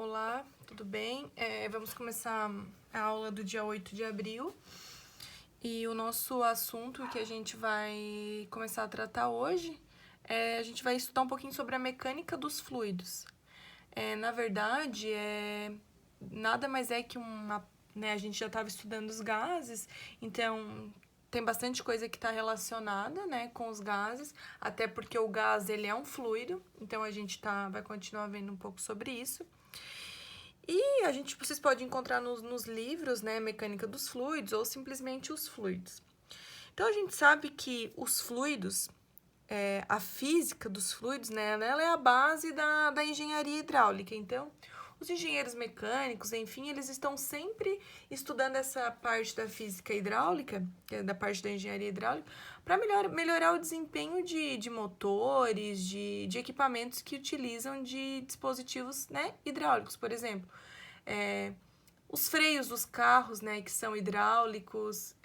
Olá, tudo bem? Vamos começar a aula do dia 8 de abril e o nosso assunto que a gente vai começar a tratar hoje a gente vai estudar um pouquinho sobre a mecânica dos fluidos. Na verdade, nada mais é que a gente já estava estudando os gases, então tem bastante coisa que está relacionada, né, com os gases, até porque o gás ele é um fluido, então a gente vai continuar vendo um pouco sobre isso. E vocês podem encontrar nos livros, né, Mecânica dos Fluidos ou simplesmente os fluidos. Então, a gente sabe que os fluidos, a física dos fluidos, né, ela é a base da engenharia hidráulica. Então, os engenheiros mecânicos, enfim, eles estão sempre estudando essa parte da física hidráulica, da parte da engenharia hidráulica, para melhorar o desempenho de motores, de equipamentos que utilizam de dispositivos, né, hidráulicos, por exemplo. Os freios dos carros, né, que são hidráulicos,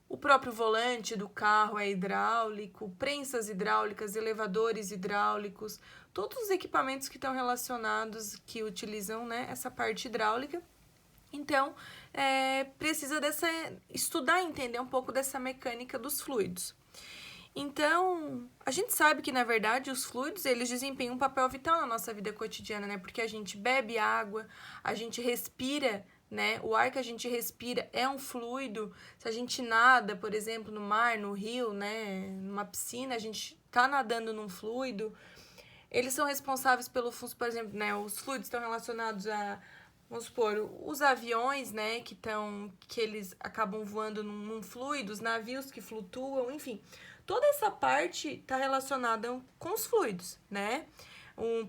o próprio volante do carro é hidráulico, prensas hidráulicas, elevadores hidráulicos, todos os equipamentos que estão relacionados, que utilizam, né, essa parte hidráulica. Então, precisa estudar e entender um pouco dessa mecânica dos fluidos. Então, a gente sabe que, na verdade, os fluidos, eles desempenham um papel vital na nossa vida cotidiana, né? Porque a gente bebe água, a gente respira, né? O ar que a gente respira é um fluido. Se a gente nada, por exemplo, no mar, no rio, né? Numa piscina, a gente tá nadando num fluido. Eles são responsáveis por exemplo, né? Os fluidos estão relacionados vamos supor, os aviões, né? Que eles acabam voando num fluido, os navios que flutuam, enfim. Toda essa parte está relacionada com os fluidos, né?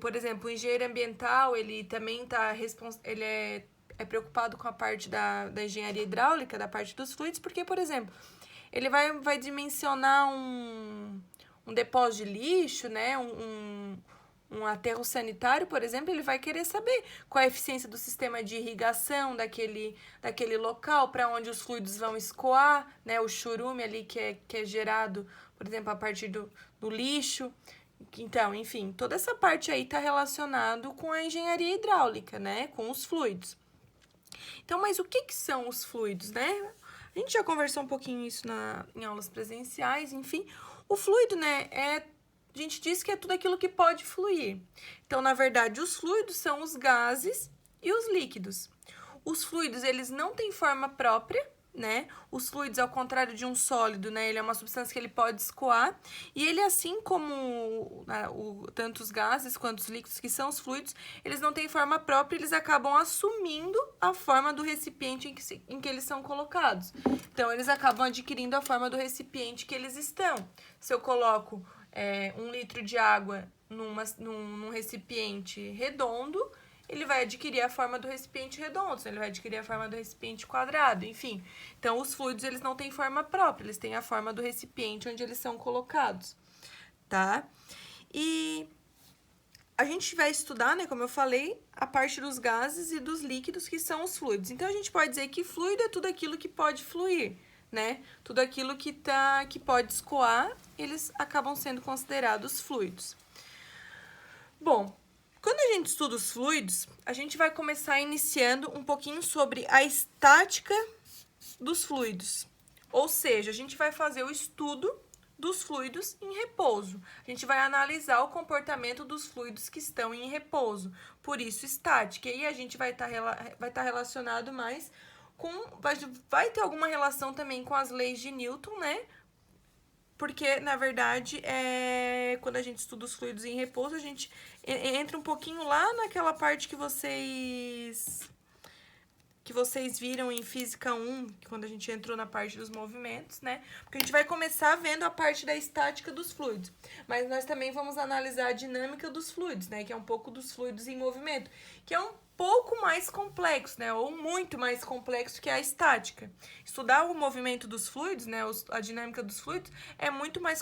Por exemplo, o engenheiro ambiental, ele também ele é preocupado com a parte da engenharia hidráulica, da parte dos fluidos, porque, por exemplo, ele vai dimensionar um depósito de lixo, né? Um aterro sanitário, por exemplo, ele vai querer saber qual é a eficiência do sistema de irrigação daquele local, para onde os fluidos vão escoar, né? O churume ali que é gerado, por exemplo, a partir do lixo. Então, enfim, toda essa parte aí está relacionado com a engenharia hidráulica, né? Com os fluidos. Então, mas o que são os fluidos, né? A gente já conversou um pouquinho isso em aulas presenciais, enfim. O fluido, né, a gente diz que é tudo aquilo que pode fluir. Então, na verdade, os fluidos são os gases e os líquidos. Os fluidos, eles não têm forma própria, né? Os fluidos, ao contrário de um sólido, né? Ele é uma substância que ele pode escoar. E ele, assim como tanto os gases quanto os líquidos, que são os fluidos, eles não têm forma própria, eles acabam assumindo a forma do recipiente em que eles são colocados. Então, eles acabam adquirindo a forma do recipiente que eles estão. Se eu coloco 1 litro de água num recipiente redondo, ele vai adquirir a forma do recipiente redondo, ele vai adquirir a forma do recipiente quadrado, enfim. Então, os fluidos, eles não têm forma própria, eles têm a forma do recipiente onde eles são colocados, tá? E a gente vai estudar, né, como eu falei, a parte dos gases e dos líquidos, que são os fluidos. Então, a gente pode dizer que fluido é tudo aquilo que pode fluir, né? Tudo aquilo que pode escoar, eles acabam sendo considerados fluidos. Bom, quando a gente estuda os fluidos, a gente vai começar iniciando um pouquinho sobre a estática dos fluidos. Ou seja, a gente vai fazer o estudo dos fluidos em repouso. A gente vai analisar o comportamento dos fluidos que estão em repouso, por isso estática. E aí a gente vai estar relacionado mais com... Vai ter alguma relação também com as leis de Newton, né? Porque, na verdade, quando a gente estuda os fluidos em repouso, a gente entra um pouquinho lá naquela parte que vocês viram em Física 1, quando a gente entrou na parte dos movimentos, né? Porque a gente vai começar vendo a parte da estática dos fluidos. Mas nós também vamos analisar a dinâmica dos fluidos, né? Que é um pouco dos fluidos em movimento, que é um pouco mais complexo, né? Ou muito mais complexo que a estática. Estudar o movimento dos fluidos, né? A dinâmica dos fluidos é muito mais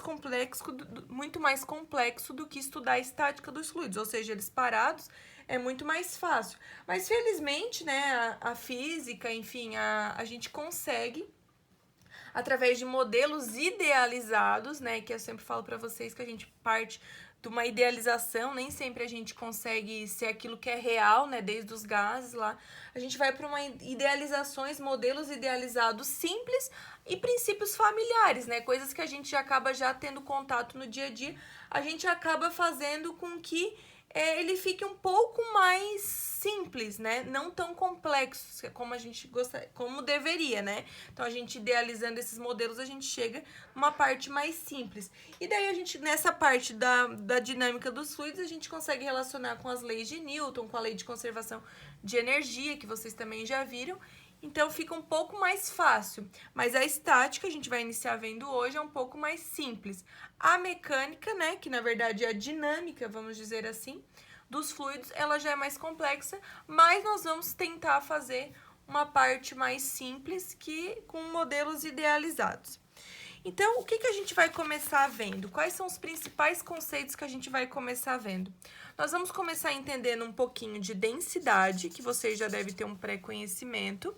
complexo do que estudar a estática dos fluidos, ou seja, eles parados é muito mais fácil. Mas felizmente, né? A física, enfim, a gente consegue através de modelos idealizados, né? Que eu sempre falo para vocês que a gente parte de uma idealização, nem sempre a gente consegue ser aquilo que é real, né? Desde os gases lá. A gente vai para uma idealizações, modelos idealizados simples e princípios familiares, né? Coisas que a gente acaba já tendo contato no dia a dia, a gente acaba fazendo com que ele fique um pouco mais simples, né? Não tão complexo como a gente gostaria, como deveria, né? Então, a gente idealizando esses modelos, a gente chega numa parte mais simples. E daí, a gente, nessa parte da dinâmica dos fluidos, a gente consegue relacionar com as leis de Newton, com a lei de conservação de energia, que vocês também já viram. Então, fica um pouco mais fácil. Mas a estática, a gente vai iniciar vendo hoje, é um pouco mais simples. A mecânica, né, que na verdade é a dinâmica, vamos dizer assim, dos fluidos, ela já é mais complexa, mas nós vamos tentar fazer uma parte mais simples que com modelos idealizados. Então, o que a gente vai começar vendo? Quais são os principais conceitos que a gente vai começar vendo? Nós vamos começar entendendo um pouquinho de densidade, que vocês já devem ter um pré-conhecimento.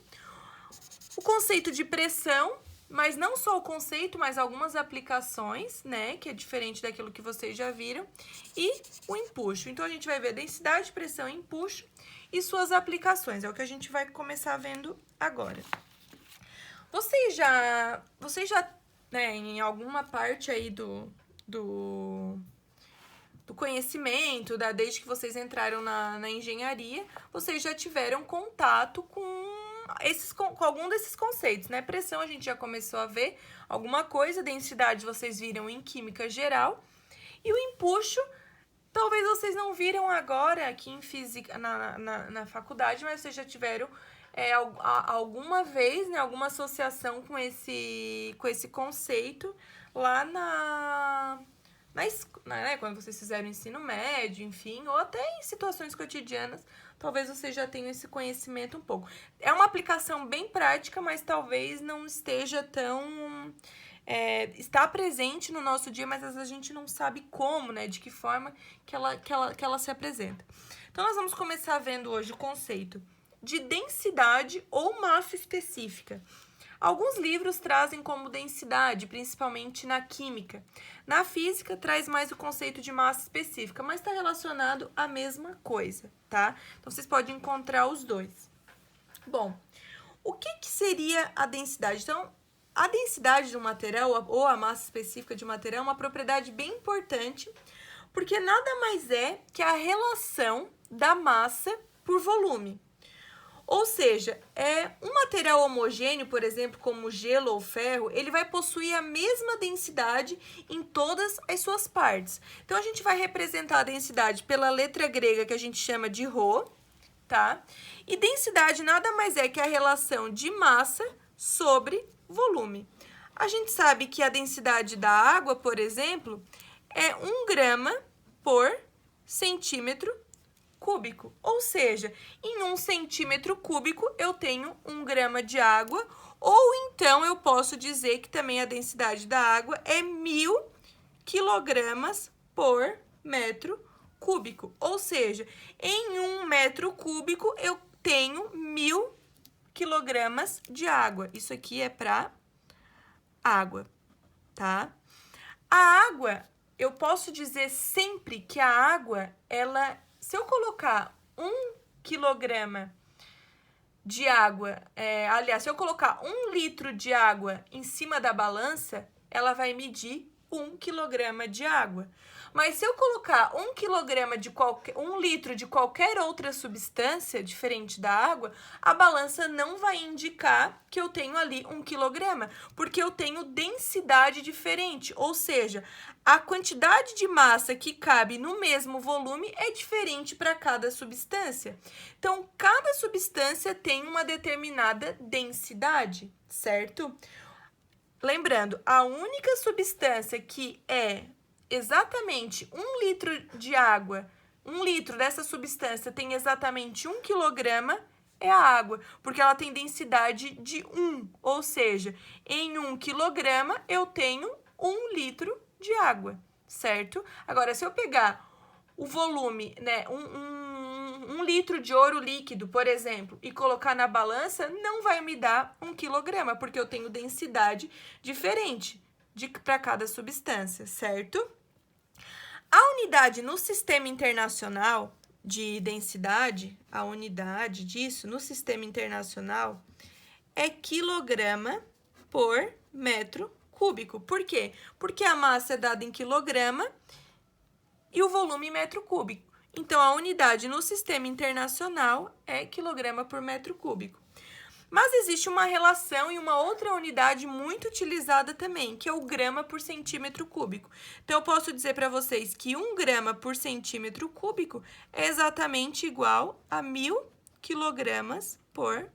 O conceito de pressão, mas não só o conceito, mas algumas aplicações, né? Que é diferente daquilo que vocês já viram. E o empuxo. Então, a gente vai ver densidade, pressão, empuxo e suas aplicações. É o que a gente vai começar vendo agora. Vocês já né, em alguma parte aí do conhecimento, desde que vocês entraram na engenharia, vocês já tiveram contato com algum desses conceitos, né? Pressão a gente já começou a ver alguma coisa, densidade vocês viram em química geral, e o empuxo, talvez vocês não viram agora aqui em física, na faculdade, mas vocês já tiveram alguma vez, né, alguma associação com esse conceito lá né, quando vocês fizeram ensino médio, enfim, ou até em situações cotidianas, talvez vocês já tenham esse conhecimento um pouco. É uma aplicação bem prática, mas talvez não esteja tão... está presente no nosso dia, mas às vezes a gente não sabe como, né, de que forma que ela se apresenta. Então, nós vamos começar vendo hoje o conceito de densidade ou massa específica. Alguns livros trazem como densidade, principalmente na química. Na física, traz mais o conceito de massa específica, mas está relacionado à mesma coisa, tá? Então, vocês podem encontrar os dois. Bom, o que seria a densidade? Então, a densidade de um material ou a massa específica de um material é uma propriedade bem importante, porque nada mais é que a relação da massa por volume. Ou seja, um material homogêneo, por exemplo, como gelo ou ferro, ele vai possuir a mesma densidade em todas as suas partes. Então, a gente vai representar a densidade pela letra grega que a gente chama de ρ, tá? E densidade nada mais é que a relação de massa sobre volume. A gente sabe que a densidade da água, por exemplo, é 1 grama por centímetro cúbico, ou seja, em 1 centímetro cúbico eu tenho 1 grama de água, ou então eu posso dizer que também a densidade da água é 1000 quilogramas por metro cúbico, ou seja, em 1 metro cúbico eu tenho 1000 quilogramas de água. Isso aqui é para água, tá? A água, eu posso dizer sempre que a água, se eu colocar 1 quilograma de água, aliás, se eu colocar 1 litro de água em cima da balança, ela vai medir 1 quilograma de água. Mas se eu colocar 1 litro de qualquer outra substância diferente da água, a balança não vai indicar que eu tenho ali 1 quilograma, porque eu tenho densidade diferente, ou seja, a quantidade de massa que cabe no mesmo volume é diferente para cada substância. Então, cada substância tem uma determinada densidade, certo? Lembrando, a única substância que é exatamente 1 litro de água, 1 litro dessa substância tem exatamente 1 quilograma, é a água, porque ela tem densidade de 1, ou seja, em 1 quilograma eu tenho 1 litro de água, certo? Agora, se eu pegar o volume, né, um litro de ouro líquido, por exemplo, e colocar na balança, não vai me dar 1 quilograma, porque eu tenho densidade diferente para cada substância, certo? A unidade no sistema internacional de densidade, a unidade disso no sistema internacional é quilograma por metro cúbico. Por quê? Porque a massa é dada em quilograma e o volume em metro cúbico. Então, a unidade no sistema internacional é quilograma por metro cúbico. Mas existe uma relação e uma outra unidade muito utilizada também, que é o grama por centímetro cúbico. Então, eu posso dizer para vocês que 1 grama por centímetro cúbico é exatamente igual a 1000 quilogramas por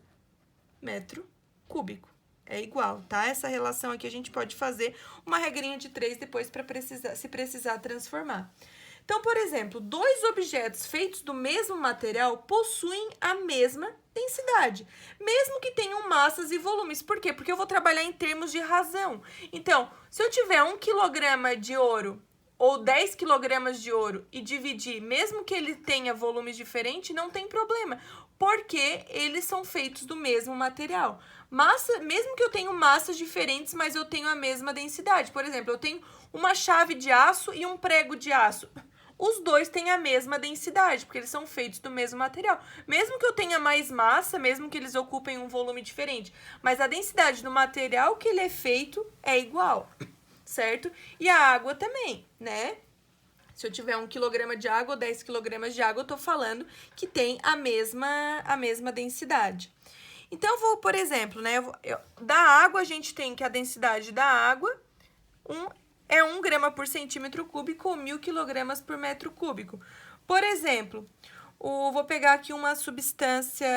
metro cúbico. É igual, tá? Essa relação aqui a gente pode fazer uma regrinha de 3 depois para se precisar transformar. Então, por exemplo, 2 objetos feitos do mesmo material possuem a mesma densidade, mesmo que tenham massas e volumes. Por quê? Porque eu vou trabalhar em termos de razão. Então, se eu tiver 1 quilograma de ouro ou 10 quilogramas de ouro e dividir, mesmo que ele tenha volumes diferentes, não tem problema, porque eles são feitos do mesmo material. Massa, mesmo que eu tenha massas diferentes, mas eu tenho a mesma densidade. Por exemplo, eu tenho uma chave de aço e um prego de aço. Os dois têm a mesma densidade, porque eles são feitos do mesmo material. Mesmo que eu tenha mais massa, mesmo que eles ocupem um volume diferente, mas a densidade do material que ele é feito é igual, certo? E a água também, né? Se eu tiver 1 quilograma de água ou 10 quilogramas de água, eu tô falando que tem a mesma densidade. Então, eu vou, por exemplo, né? Da água, a gente tem que a densidade da água é 1 grama por centímetro cúbico ou 1000 quilogramas por metro cúbico. Por exemplo, vou pegar aqui uma substância...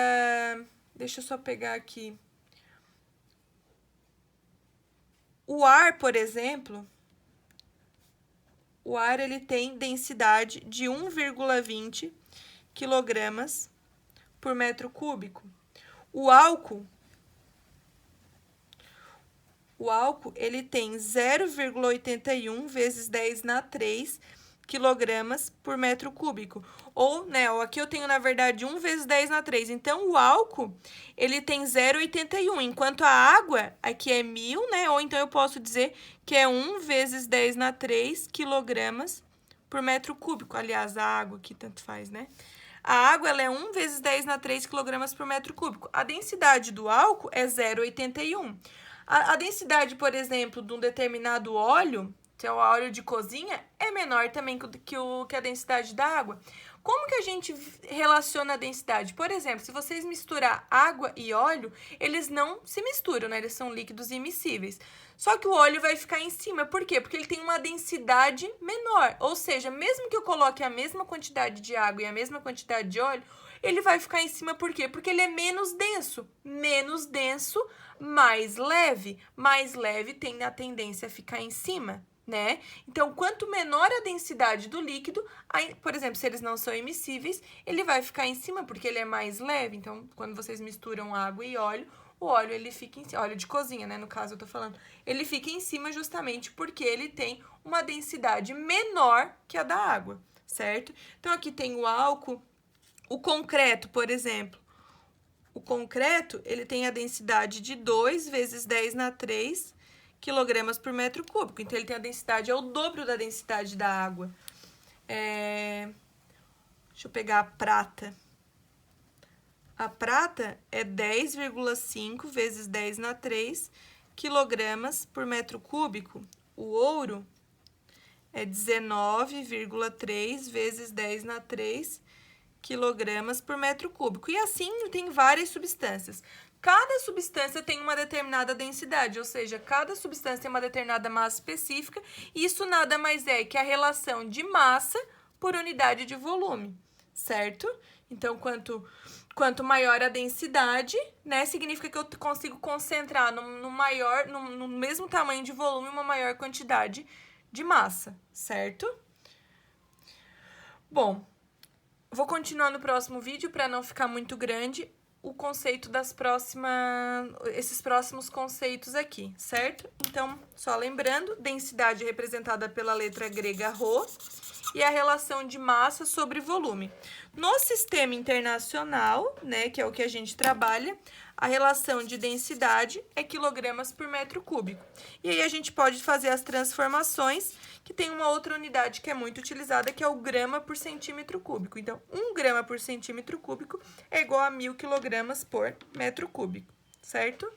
Deixa eu só pegar aqui. O ar, por exemplo, o ar ele tem densidade de 1,20 quilogramas por metro cúbico. O álcool, ele tem 0,81 vezes 10 na 3 quilogramas por metro cúbico. Ou, né, aqui eu tenho, na verdade, 1 vezes 10 na 3. Então, o álcool, ele tem 0,81, enquanto a água aqui é 1000, né? Ou então eu posso dizer que é 1 vezes 10 na 3 quilogramas por metro cúbico. Aliás, a água aqui tanto faz, né? A água ela é 1 vezes 10 na 3 quilogramas por metro cúbico. A densidade do álcool é 0,81. A densidade, por exemplo, de um determinado óleo, que é o óleo de cozinha, é menor também que a densidade da água. Como que a gente relaciona a densidade? Por exemplo, se vocês misturar água e óleo, eles não se misturam, né? Eles são líquidos immiscíveis. Só que o óleo vai ficar em cima. Por quê? Porque ele tem uma densidade menor. Ou seja, mesmo que eu coloque a mesma quantidade de água e a mesma quantidade de óleo, ele vai ficar em cima. Por quê? Porque ele é menos denso. Menos denso, mais leve. Mais leve tem a tendência a ficar em cima, né? Então, quanto menor a densidade do líquido, por exemplo, se eles não são immiscíveis, ele vai ficar em cima porque ele é mais leve. Então, quando vocês misturam água e óleo, o óleo ele fica em cima, óleo de cozinha, né? No caso eu tô falando, ele fica em cima justamente porque ele tem uma densidade menor que a da água, certo? Então, aqui tem o álcool, o concreto, por exemplo. O concreto, ele tem a densidade de 2 vezes 10 na 3 quilogramas por metro cúbico. Então, ele tem a densidade, é o dobro da densidade da água. Deixa eu pegar a prata. A prata é 10,5 vezes 10 na 3 quilogramas por metro cúbico. O ouro é 19,3 vezes 10 na 3 quilogramas por metro cúbico. E assim tem várias substâncias. Cada substância tem uma determinada densidade, ou seja, cada substância tem uma determinada massa específica, e isso nada mais é que a relação de massa por unidade de volume, certo? Então, quanto maior a densidade, né, significa que eu consigo concentrar no mesmo tamanho de volume uma maior quantidade de massa, certo? Bom, vou continuar no próximo vídeo para não ficar muito grande o conceito esses próximos conceitos aqui, certo? Então, só lembrando, densidade representada pela letra grega ρ e a relação de massa sobre volume. No sistema internacional, né, que é o que a gente trabalha, a relação de densidade é quilogramas por metro cúbico. E aí a gente pode fazer as transformações, que tem uma outra unidade que é muito utilizada, que é o grama por centímetro cúbico. Então, 1 grama por centímetro cúbico é igual a 1.000 quilogramas por metro cúbico, certo?